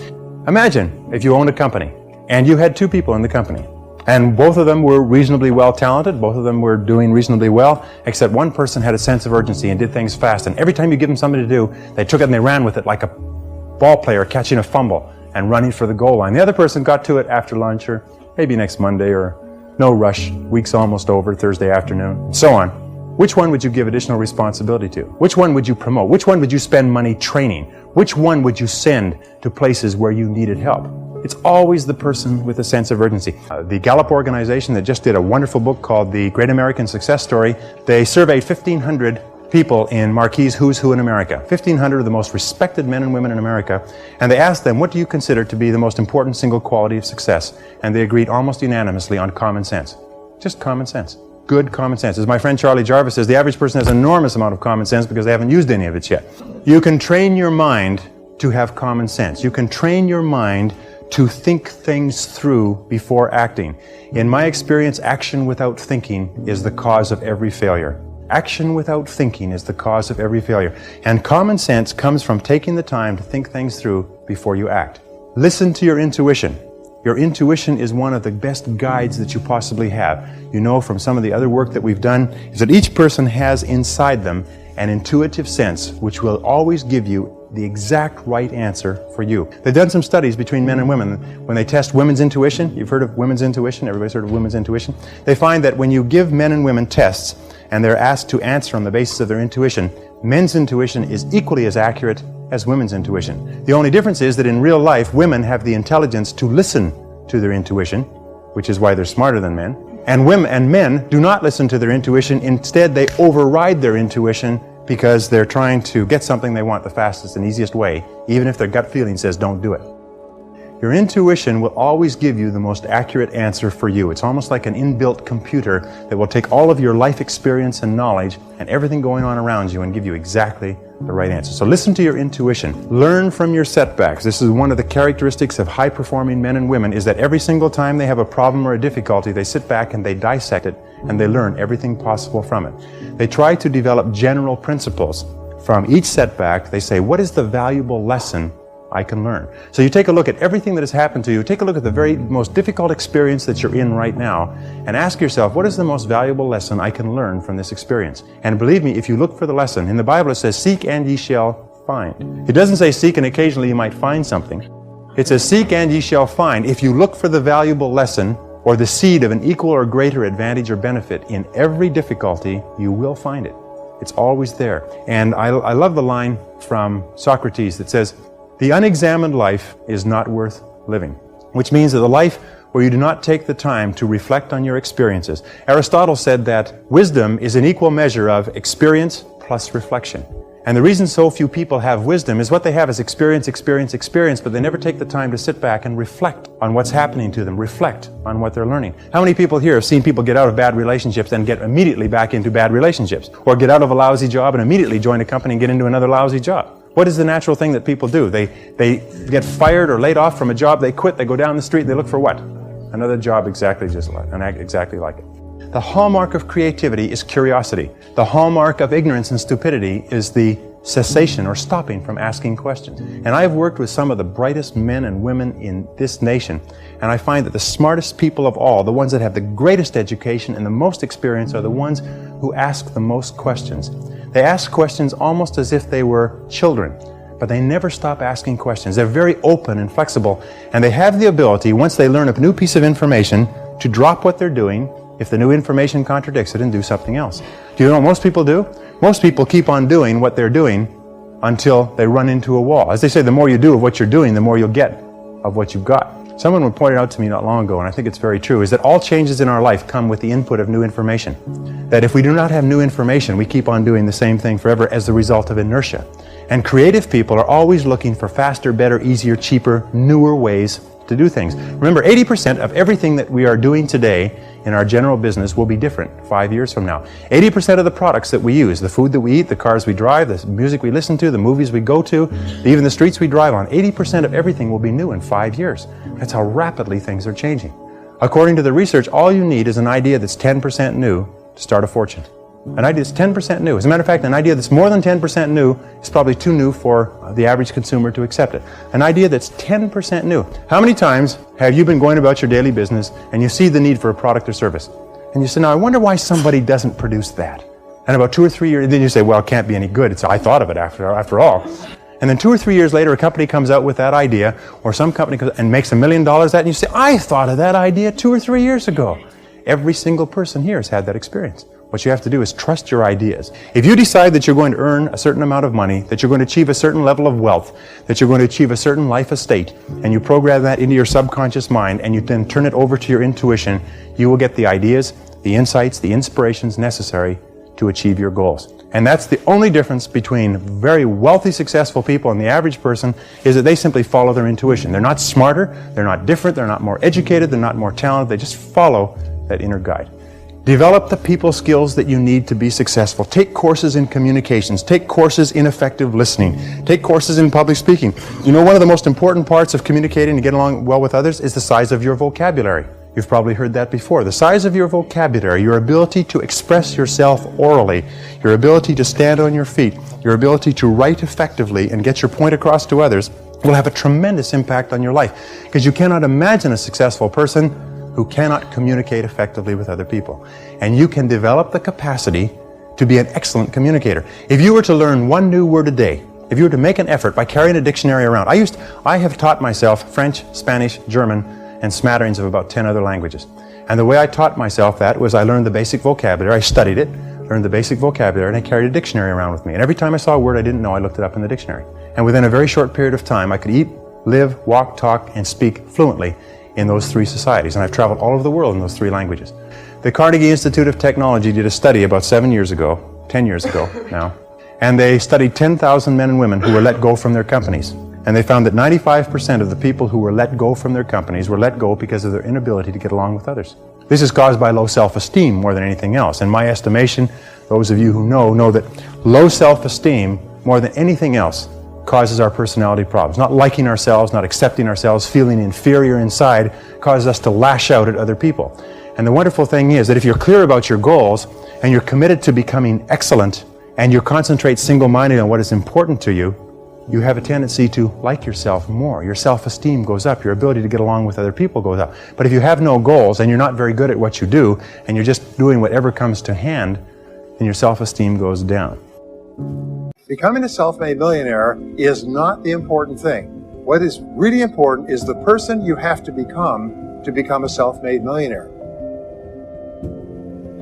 [SPEAKER 3] Imagine if you owned a company and you had 2 people in the company, and both of them were reasonably well talented, both of them were doing reasonably well, except one person had a sense of urgency and did things fast. And every time you give them something to do, they took it and they ran with it like a ball player catching a fumble and running for the goal line. The other person got to it after lunch, or maybe next Monday, or no rush, week's almost over, Thursday afternoon, and so on. Which one would you give additional responsibility to? Which one would you promote? Which one would you spend money training? Which one would you send to places where you needed help? It's always the person with a sense of urgency. The Gallup organization that just did a wonderful book called The Great American Success Story, they surveyed 1,500 people in Marquis Who's Who in America, 1,500 of the most respected men and women in America, and they asked them, what do you consider to be the most important single quality of success? And they agreed almost unanimously on common sense. Just common sense. good common sense. As my friend Charlie Jarvis says, the average person has an enormous amount of common sense because they haven't used any of it yet. You can train your mind to have common sense. You can train your mind to think things through before acting. In my experience, action without thinking is the cause of every failure. Action without thinking is the cause of every failure. And common sense comes from taking the time to think things through before you act. Listen to your intuition. Your intuition is one of the best guides that you possibly have. You know from some of the other work that we've done is that each person has inside them an intuitive sense which will always give you the exact right answer for you. They've done some studies between men and women. When they test women's intuition, you've heard of women's intuition, everybody's heard of women's intuition. They find that when you give men and women tests and they're asked to answer on the basis of their intuition, men's intuition is equally as accurate as women's intuition. The only difference is that in real life, women have the intelligence to listen to their intuition, which is why they're smarter than men. And men do not listen to their intuition. Instead, they override their intuition because they're trying to get something they want the fastest and easiest way, even if their gut feeling says don't do it. Your intuition will always give you the most accurate answer for you. It's almost like an inbuilt computer that will take all of your life experience and knowledge and everything going on around you and give you exactly the right answer. So listen to your intuition. Learn from your setbacks. This is one of the characteristics of high-performing men and women, is that every single time they have a problem or a difficulty, they sit back and they dissect it and they learn everything possible from it. They try to develop general principles. From each setback, they say, what is the valuable lesson I can learn? So you take a look at everything that has happened to you, take a look at the very most difficult experience that you're in right now, and ask yourself, what is the most valuable lesson I can learn from this experience? And believe me, if you look for the lesson, in the Bible it says, seek and ye shall find. It doesn't say seek and occasionally you might find something. It says, seek and ye shall find. If you look for the valuable lesson or the seed of an equal or greater advantage or benefit in every difficulty, you will find it. It's always there. And I love the line from Socrates that says, the unexamined life is not worth living, which means that the life where you do not take the time to reflect on your experiences. Aristotle said that wisdom is an equal measure of experience plus reflection. And the reason so few people have wisdom is what they have is experience, but they never take the time to sit back and reflect on what's happening to them, reflect on what they're learning. How many people here have seen people get out of bad relationships and get immediately back into bad relationships? Or get out of a lousy job and immediately join a company and get into another lousy job? What is the natural thing that people do? They get fired or laid off from a job, they quit, they go down the street, they look for what? Another job exactly like it. The hallmark of creativity is curiosity. The hallmark of ignorance and stupidity is the cessation or stopping from asking questions. And I've worked with some of the brightest men and women in this nation, and I find that the smartest people of all, the ones that have the greatest education and the most experience, are the ones who ask the most questions. They ask questions almost as if they were children, but they never stop asking questions. They're very open and flexible, and they have the ability, once they learn a new piece of information, to drop what they're doing if the new information contradicts it and do something else. Do you know what most people do? Most people keep on doing what they're doing until they run into a wall. As they say, the more you do of what you're doing, the more you'll get of what you've got. Someone pointed out to me not long ago, and I think it's very true, is that all changes in our life come with the input of new information. That if we do not have new information, we keep on doing the same thing forever as the result of inertia. And creative people are always looking for faster, better, easier, cheaper, newer ways to do things. Remember, 80% of everything that we are doing today in our general business will be different 5 years from now. 80% of the products that we use, the food that we eat, the cars we drive, the music we listen to, the movies we go to, even the streets we drive on, 80% of everything will be new in 5 years. That's how rapidly things are changing. According to the research, all you need is an idea that's 10% new to start a fortune. An idea that's 10% new. As a matter of fact, an idea that's more than 10% new is probably too new for the average consumer to accept it. An idea that's 10% new. How many times have you been going about your daily business and you see the need for a product or service? And you say, now I wonder why somebody doesn't produce that. And about 2 or 3 years, then you say, well, it can't be any good. I thought of it after all. And then 2 or 3 years later, a company comes out with that idea, or some company comes and makes $1 million at it, and you say, I thought of that idea 2 or 3 years ago. Every single person here has had that experience. What you have to do is trust your ideas. If you decide that you're going to earn a certain amount of money, that you're going to achieve a certain level of wealth, that you're going to achieve a certain life estate, and you program that into your subconscious mind, and you then turn it over to your intuition, you will get the ideas, the insights, the inspirations necessary to achieve your goals. And that's the only difference between very wealthy, successful people and the average person, is that they simply follow their intuition. They're not smarter, they're not different, they're not more educated, they're not more talented, they just follow that inner guide. Develop the people skills that you need to be successful. Take courses in communications. Take courses in effective listening. Take courses in public speaking. You know, one of the most important parts of communicating and getting along well with others is the size of your vocabulary. You've probably heard that before. The size of your vocabulary, your ability to express yourself orally, your ability to stand on your feet, your ability to write effectively and get your point across to others will have a tremendous impact on your life, because you cannot imagine a successful person who cannot communicate effectively with other people. And you can develop the capacity to be an excellent communicator. If you were to learn one new word a day, if you were to make an effort by carrying a dictionary around, I have taught myself French, Spanish, German, and smatterings of about 10 other languages. And the way I taught myself that was I learned the basic vocabulary, I studied it, learned the basic vocabulary, and I carried a dictionary around with me. And every time I saw a word I didn't know, I looked it up in the dictionary. And within a very short period of time, I could eat, live, walk, talk, and speak fluently in those three societies. And I've traveled all over the world in those three languages. The Carnegie Institute of Technology did a study about 10 years ago now, and they studied 10,000 men and women who were let go from their companies. And they found that 95% of the people who were let go from their companies were let go because of their inability to get along with others. This is caused by low self-esteem more than anything else. In my estimation, those of you who know that low self-esteem, more than anything else, causes our personality problems. Not liking ourselves, not accepting ourselves, feeling inferior inside, causes us to lash out at other people. And the wonderful thing is that if you're clear about your goals and you're committed to becoming excellent and you concentrate single-minded on what is important to you, you have a tendency to like yourself more. Your self-esteem goes up. Your ability to get along with other people goes up. But if you have no goals and you're not very good at what you do and you're just doing whatever comes to hand, then your self-esteem goes down.
[SPEAKER 2] Becoming a self-made millionaire is not the important thing. What is really important is the person you have to become a self-made millionaire.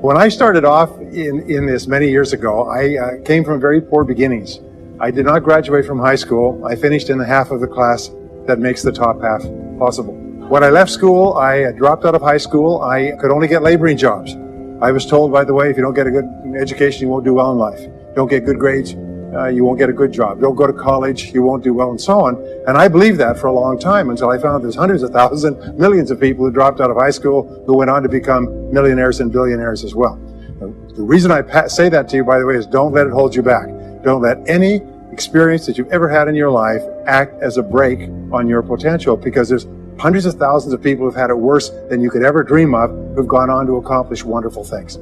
[SPEAKER 2] When I started off in this many years ago, I came from very poor beginnings. I did not graduate from high school. I finished in the half of the class that makes the top half possible. When I left school, I dropped out of high school. I could only get laboring jobs. I was told, by the way, if you don't get a good education, you won't do well in life. Don't get good grades, you won't get a good job. Don't go to college, you won't do well, and so on. And I believed that for a long time until I found there's hundreds of thousands, millions of people who dropped out of high school who went on to become millionaires and billionaires as well. The reason I say that to you, by the way, is don't let it hold you back. Don't let any experience that you've ever had in your life act as a brake on your potential, because there's hundreds of thousands of people who've had it worse than you could ever dream of, who've gone on to accomplish wonderful things.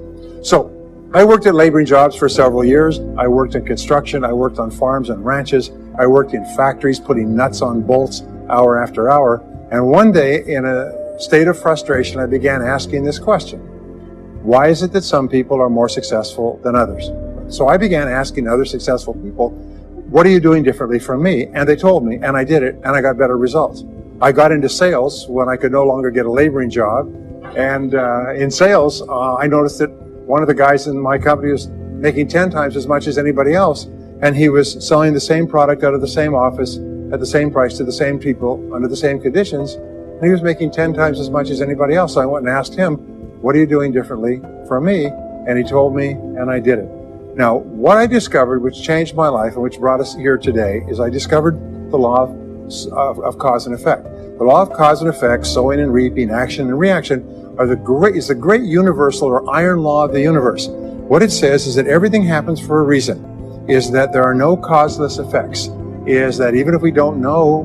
[SPEAKER 2] So I worked at laboring jobs for several years. I worked in construction. I worked on farms and ranches. I worked in factories putting nuts on bolts hour after hour. And one day, in a state of frustration, I began asking this question: why is it that some people are more successful than others? So I began asking other successful people, what are you doing differently from me? And they told me, and I did it, and I got better results. I got into sales when I could no longer get a laboring job. And in sales, I noticed that one of the guys in my company was making 10 times as much as anybody else, and he was selling the same product out of the same office at the same price to the same people under the same conditions, and he was making 10 times as much as anybody else. So I went and asked him, what are you doing differently from me? And he told me, and I did it. Now, what I discovered, which changed my life and which brought us here today, is I discovered the law of cause and effect. The law of cause and effect, sowing and reaping, action and reaction, is the great universal or iron law of the universe. What it says is that everything happens for a reason, is that there are no causeless effects, is that even if we don't know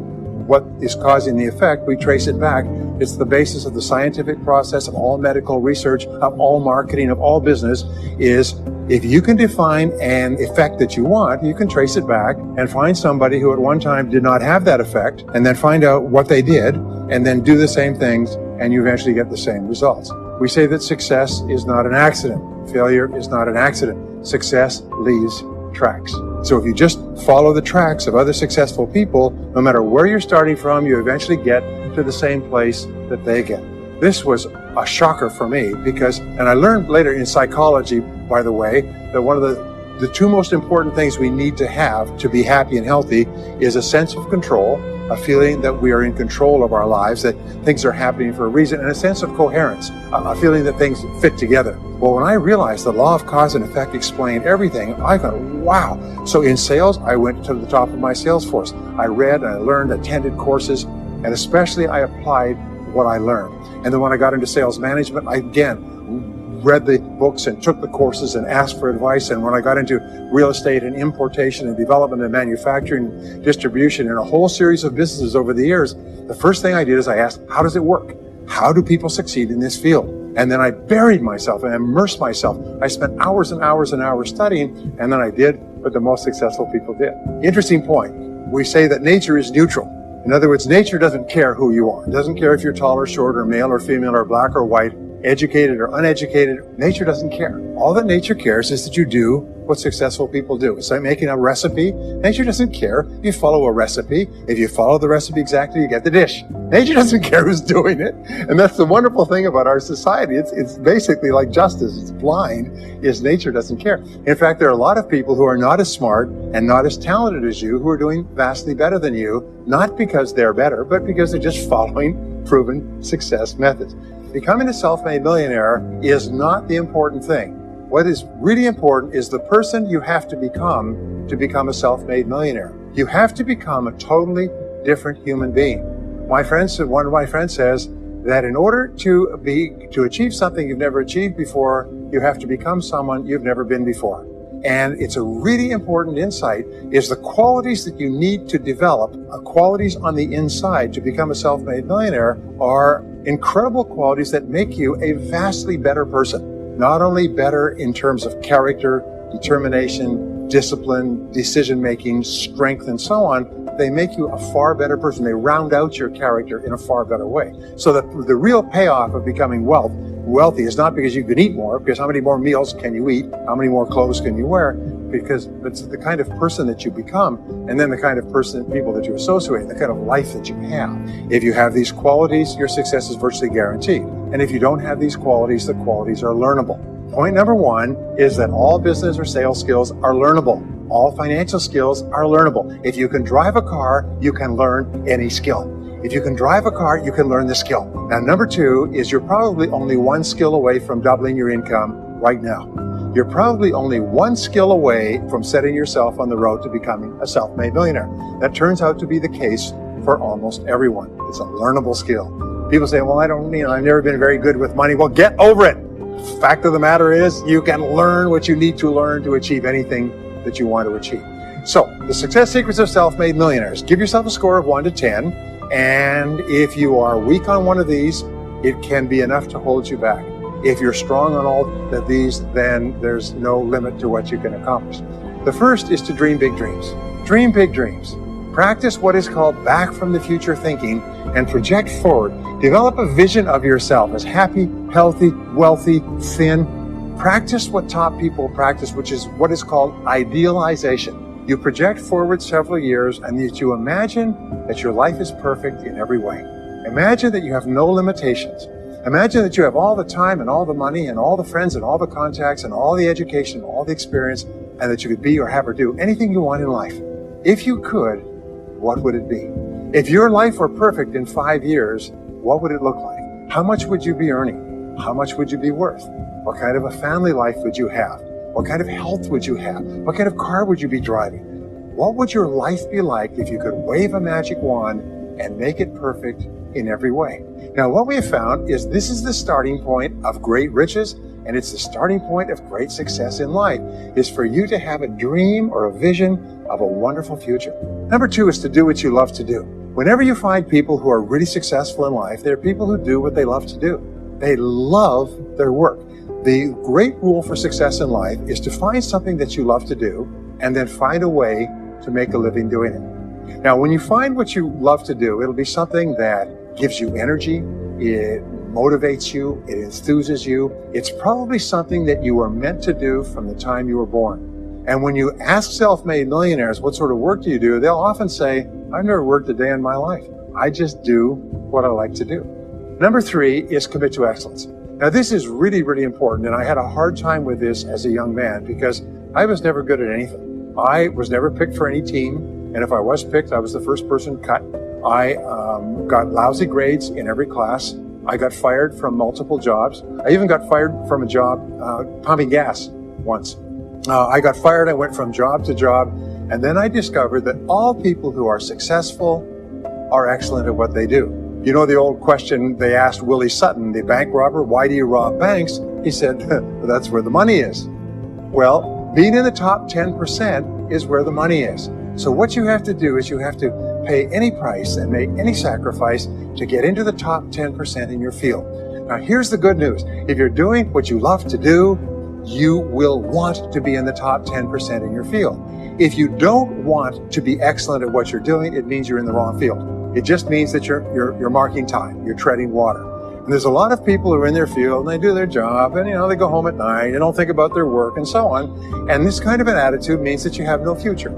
[SPEAKER 2] what is causing the effect, we trace it back. It's the basis of the scientific process, of all medical research, of all marketing, of all business, is if you can define an effect that you want, you can trace it back and find somebody who at one time did not have that effect, and then find out what they did, and then do the same things, and you eventually get the same results. We say that success is not an accident. Failure is not an accident. Success leaves tracks. So if you just follow the tracks of other successful people, no matter where you're starting from, you eventually get to the same place that they get. This was a shocker for me because, and I learned later in psychology, by the way, that one of the two most important things we need to have to be happy and healthy is a sense of control, a feeling that we are in control of our lives, that things are happening for a reason, and a sense of coherence, a feeling that things fit together. Well, when I realized the law of cause and effect explained everything, I thought, wow. So in sales, I went to the top of my sales force. I read, I learned, attended courses, and especially I applied what I learned. And then when I got into sales management, I again read the books and took the courses and asked for advice. And when I got into real estate and importation and development and manufacturing, distribution, and a whole series of businesses over the years, the first thing I did is I asked, how does it work? How do people succeed in this field? And then I buried myself and immersed myself. I spent hours and hours and hours studying, and then I did what the most successful people did. Interesting point. We say that nature is neutral. In other words, nature doesn't care who you are. It doesn't care if you're tall or short or male or female or black or white, educated or uneducated. Nature doesn't care. All that nature cares is that you do what successful people do. It's like making a recipe. Nature doesn't care. You follow a recipe. If you follow the recipe exactly, you get the dish. Nature doesn't care who's doing it. And that's the wonderful thing about our society. It's basically like justice. It's blind, is nature doesn't care. In fact, there are a lot of people who are not as smart and not as talented as you who are doing vastly better than you, not because they're better, but because they're just following proven success methods. Becoming a self-made millionaire is not the important thing. What is really important is the person you have to become a self-made millionaire. You have to become a totally different human being. One of my friends says that in order to achieve something you've never achieved before, you have to become someone you've never been before. And it's a really important insight is the qualities that you need to develop, qualities on the inside to become a self-made millionaire are incredible qualities that make you a vastly better person. Not only better in terms of character, determination, discipline, decision-making, strength, and so on, they make you a far better person. They round out your character in a far better way. So that the real payoff of becoming wealthy is not because you can eat more, because how many more meals can you eat? How many more clothes can you wear? Because it's the kind of person that you become, and then the kind of people that you associate, the kind of life that you have. If you have these qualities, your success is virtually guaranteed. And if you don't have these qualities, the qualities are learnable. Point number one is that all business or sales skills are learnable. All financial skills are learnable. If you can drive a car, you can learn any skill. If you can drive a car, you can learn the skill. Now, number two is you're probably only one skill away from doubling your income right now. You're probably only one skill away from setting yourself on the road to becoming a self-made millionaire. That turns out to be the case for almost everyone. It's a learnable skill. People say, well, I've never been very good with money. Well, get over it. Fact of the matter is, you can learn what you need to learn to achieve anything that you want to achieve. So, the success secrets of self-made millionaires. Give yourself a score of 1 to 10. And if you are weak on one of these, it can be enough to hold you back. If you're strong on all of these, then there's no limit to what you can accomplish. The first is to dream big dreams. Dream big dreams. Practice what is called back from the future thinking and project forward. Develop a vision of yourself as happy, healthy, wealthy, thin. Practice what top people practice, which is what is called idealization. You project forward several years and you imagine that your life is perfect in every way. Imagine that you have no limitations. Imagine that you have all the time and all the money and all the friends and all the contacts and all the education, and all the experience, and that you could be or have or do anything you want in life. If you could, what would it be? If your life were perfect in 5 years, what would it look like? How much would you be earning? How much would you be worth? What kind of a family life would you have? What kind of health would you have? What kind of car would you be driving? What would your life be like if you could wave a magic wand and make it perfect in every way? Now, what we have found is this is the starting point of great riches, and it's the starting point of great success in life, is for you to have a dream or a vision of a wonderful future. Number two is to do what you love to do. Whenever you find people who are really successful in life, they're people who do what they love to do. They love their work. The great rule for success in life is to find something that you love to do and then find a way to make a living doing it. Now, when you find what you love to do, it'll be something that gives you energy, it motivates you, it enthuses you. It's probably something that you were meant to do from the time you were born. And when you ask self-made millionaires, what sort of work do you do? They'll often say, I've never worked a day in my life. I just do what I like to do. Number three is commit to excellence. Now, this is really, really important, and I had a hard time with this as a young man because I was never good at anything. I was never picked for any team, and if I was picked, I was the first person cut. I got lousy grades in every class. I got fired from multiple jobs. I even got fired from a job pumping gas once. I got fired, I went from job to job, and then I discovered that all people who are successful are excellent at what they do. You know the old question they asked Willie Sutton, the bank robber, why do you rob banks? He said, that's where the money is. Well, being in the top 10% is where the money is. So what you have to do is you have to pay any price and make any sacrifice to get into the top 10% in your field. Now, here's the good news. If you're doing what you love to do, you will want to be in the top 10% in your field. If you don't want to be excellent at what you're doing, it means you're in the wrong field. It just means that you're marking time, you're treading water. And there's a lot of people who are in their field and they do their job and, they go home at night, they don't think about their work and so on. And this kind of an attitude means that you have no future.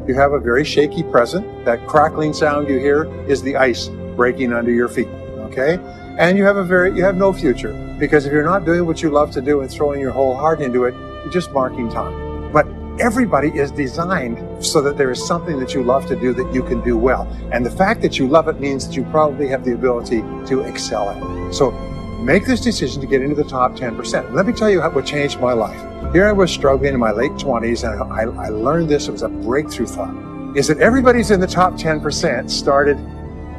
[SPEAKER 2] You have a very shaky present. That crackling sound you hear is the ice breaking under your feet, okay? And you have no future, because if you're not doing what you love to do and throwing your whole heart into it, you're just marking time. But everybody is designed so that there is something that you love to do that you can do well. And the fact that you love it means that you probably have the ability to excel at it. So make this decision to get into the top 10%. Let me tell you what changed my life. Here I was struggling in my late 20s, and I learned this. It was a breakthrough thought, is that everybody's in the top 10% started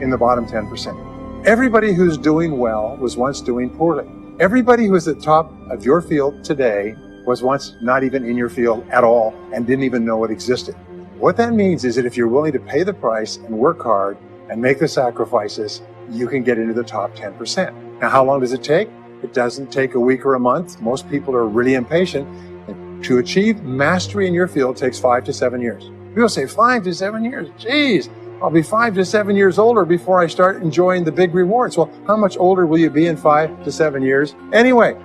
[SPEAKER 2] in the bottom 10%. Everybody who's doing well was once doing poorly. Everybody who's at the top of your field today was once not even in your field at all and didn't even know it existed. What that means is that if you're willing to pay the price and work hard and make the sacrifices, you can get into the top 10%. Now, how long does it take? It doesn't take a week or a month. Most people are really impatient. And to achieve mastery in your field takes 5 to 7 years. People say 5 to 7 years. Geez, I'll be 5 to 7 years older before I start enjoying the big rewards. Well, how much older will you be in 5 to 7 years anyway?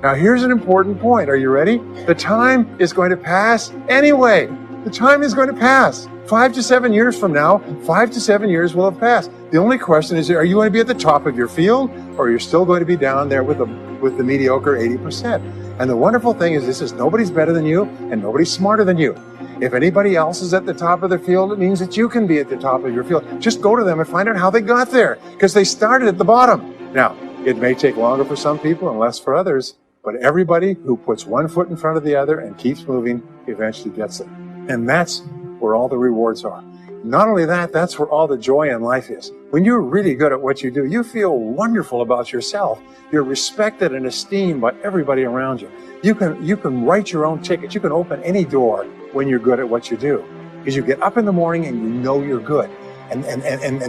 [SPEAKER 2] Now, here's an important point. Are you ready? The time is going to pass anyway. The time is going to pass. 5 to 7 years from now, 5 to 7 years will have passed. The only question is, are you going to be at the top of your field, or are you still going to be down there with the mediocre 80%? And the wonderful thing is, this is nobody's better than you and nobody's smarter than you. If anybody else is at the top of their field, it means that you can be at the top of your field. Just go to them and find out how they got there, because they started at the bottom. Now, it may take longer for some people and less for others, but everybody who puts one foot in front of the other and keeps moving eventually gets it. And that's where all the rewards are. Not only that, that's where all the joy in life is. When you're really good at what you do, you feel wonderful about yourself. You're respected and esteemed by everybody around you. You can write your own ticket. You can open any door when you're good at what you do, because you get up in the morning and you know you're good. And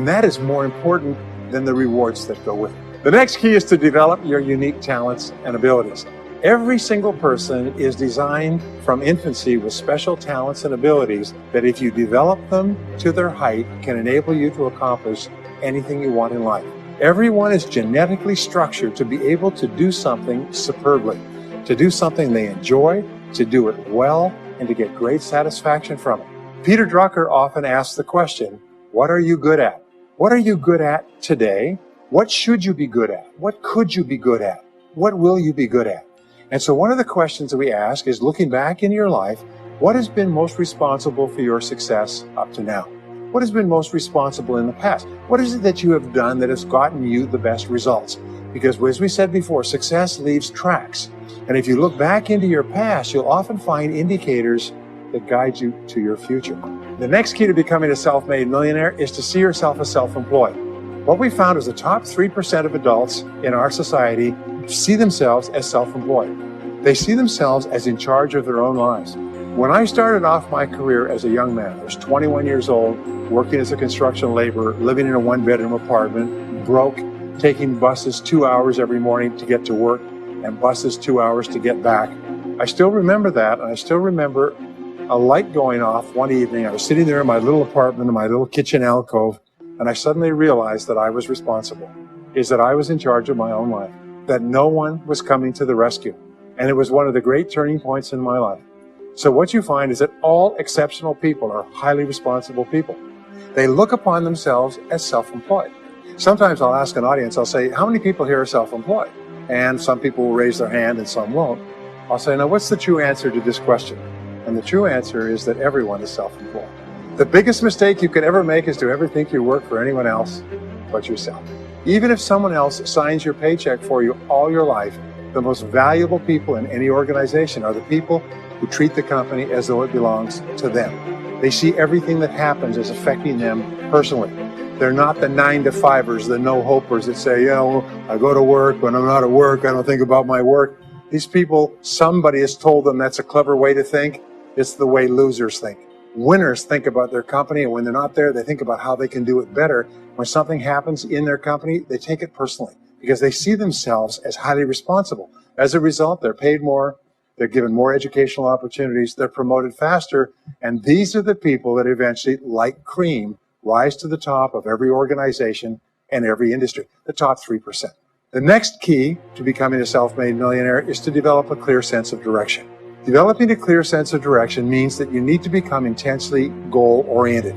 [SPEAKER 2] that is more important than the rewards that go with it. The next key is to develop your unique talents and abilities. Every single person is designed from infancy with special talents and abilities that, if you develop them to their height, can enable you to accomplish anything you want in life. Everyone is genetically structured to be able to do something superbly, to do something they enjoy, to do it well, and to get great satisfaction from it. Peter Drucker often asks the question, what are you good at? What are you good at today? What should you be good at? What could you be good at? What will you be good at? And so one of the questions that we ask is, looking back in your life, what has been most responsible for your success up to now? What has been most responsible in the past? What is it that you have done that has gotten you the best results? Because as we said before, success leaves tracks. And if you look back into your past, you'll often find indicators that guide you to your future. The next key to becoming a self-made millionaire is to see yourself as self-employed. What we found is the top 3% of adults in our society see themselves as self-employed. They see themselves as in charge of their own lives. When I started off my career as a young man, I was 21 years old, working as a construction laborer, living in a one-bedroom apartment, broke, taking buses 2 hours every morning to get to work and buses 2 hours to get back. I still remember that, and I still remember a light going off one evening. I was sitting there in my little apartment, in my little kitchen alcove, and I suddenly realized that I was responsible, is that I was in charge of my own life, that no one was coming to the rescue. And it was one of the great turning points in my life. So what you find is that all exceptional people are highly responsible people. They look upon themselves as self-employed. Sometimes I'll ask an audience, I'll say, how many people here are self-employed? And some people will raise their hand and some won't. I'll say, now what's the true answer to this question? And the true answer is that everyone is self-employed. The biggest mistake you could ever make is to ever think you work for anyone else but yourself. Even if someone else signs your paycheck for you all your life, the most valuable people in any organization are the people who treat the company as though it belongs to them. They see everything that happens as affecting them personally. They're not the 9-to-5ers, the no-hopers that say, I go to work, when I'm not at work, I don't think about my work. These people, somebody has told them that's a clever way to think. It's the way losers think. Winners think about their company, and when they're not there, they think about how they can do it better. When something happens in their company, they take it personally because they see themselves as highly responsible. As a result, they're paid more, they're given more educational opportunities, they're promoted faster, and these are the people that eventually, like cream, rise to the top of every organization and every industry, the top 3%. The next key to becoming a self-made millionaire is to develop a clear sense of direction. Developing a clear sense of direction means that you need to become intensely goal-oriented.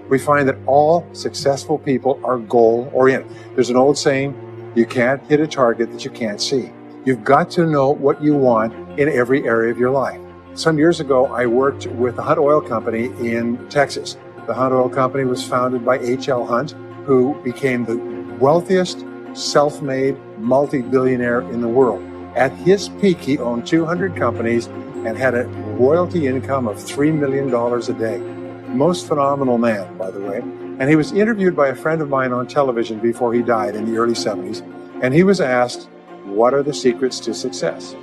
[SPEAKER 2] We find that all successful people are goal-oriented. There's an old saying, you can't hit a target that you can't see. You've got to know what you want in every area of your life. Some years ago, I worked with the Hunt Oil Company in Texas. The Hunt Oil Company was founded by H.L. Hunt, who became the wealthiest self-made multi-billionaire in the world. At his peak, he owned 200 companies and had a royalty income of $3 million a day. Most phenomenal man, by the way. And he was interviewed by a friend of mine on television before he died in the early 70s. And he was asked, what are the secrets to success?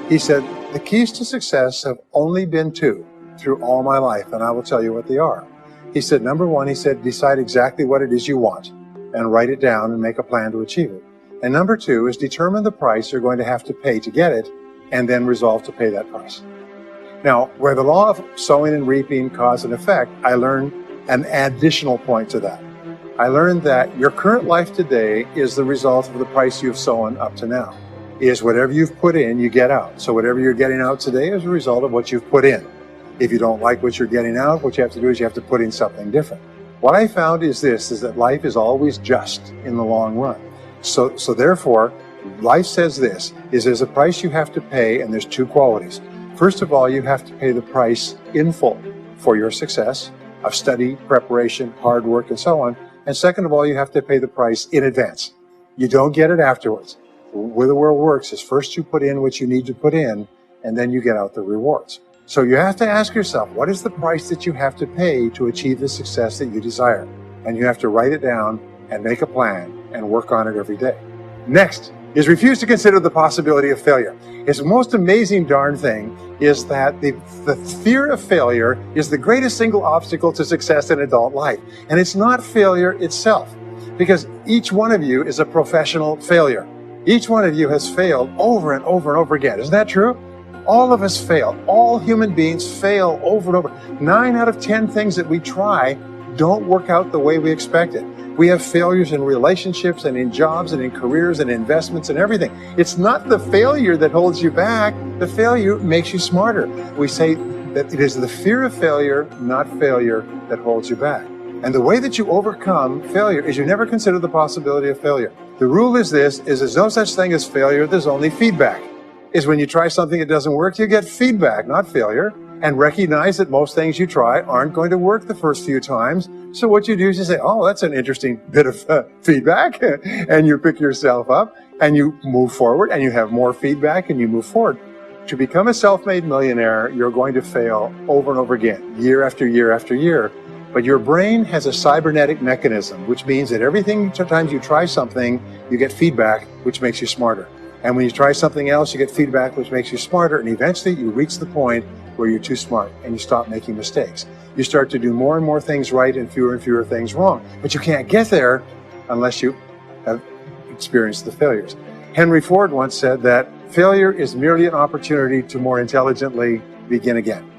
[SPEAKER 2] He said, the keys to success have only been 2 through all my life, and I will tell you what they are. He said, number 1, he said, decide exactly what it is you want and write it down and make a plan to achieve it. And number 2 is determine the price you're going to have to pay to get it and then resolve to pay that price. Now, where the law of sowing and reaping cause and effect, I learned an additional point to that. I learned that your current life today is the result of the price you've sown up to now. Is whatever you've put in, you get out. So whatever you're getting out today is a result of what you've put in. If you don't like what you're getting out, what you have to do is you have to put in something different. What I found is that life is always just in the long run. So therefore, life says there's a price you have to pay, and there's 2 qualities. First of all, you have to pay the price in full for your success of study, preparation, hard work, and so on. And second of all, you have to pay the price in advance. You don't get it afterwards. The way the world works is first you put in what you need to put in, and then you get out the rewards. So you have to ask yourself, what is the price that you have to pay to achieve the success that you desire? And you have to write it down and make a plan and work on it every day. Next is refuse to consider the possibility of failure. It's the most amazing darn thing is that the fear of failure is the greatest single obstacle to success in adult life. And it's not failure itself, because each one of you is a professional failure. Each one of you has failed over and over and over again. Isn't that true? All of us fail. All human beings fail over and over. 9 out of 10 things that we try don't work out the way we expected. We have failures in relationships and in jobs and in careers and investments and everything. It's not the failure that holds you back. The failure makes you smarter. We say that it is the fear of failure, not failure, that holds you back. And the way that you overcome failure is you never consider the possibility of failure. The rule is there's no such thing as failure, there's only feedback. Is when you try something that doesn't work, you get feedback, not failure. And recognize that most things you try aren't going to work the first few times. So what you do is you say, oh, that's an interesting bit of feedback. And you pick yourself up and you move forward and you have more feedback and you move forward. To become a self-made millionaire, you're going to fail over and over again, year after year after year. But your brain has a cybernetic mechanism, which means that sometimes you try something, you get feedback, which makes you smarter. And when you try something else, you get feedback, which makes you smarter. And eventually you reach the point where you're too smart and you stop making mistakes. You start to do more and more things right and fewer things wrong. But you can't get there unless you have experienced the failures. Henry Ford once said that failure is merely an opportunity to more intelligently begin again.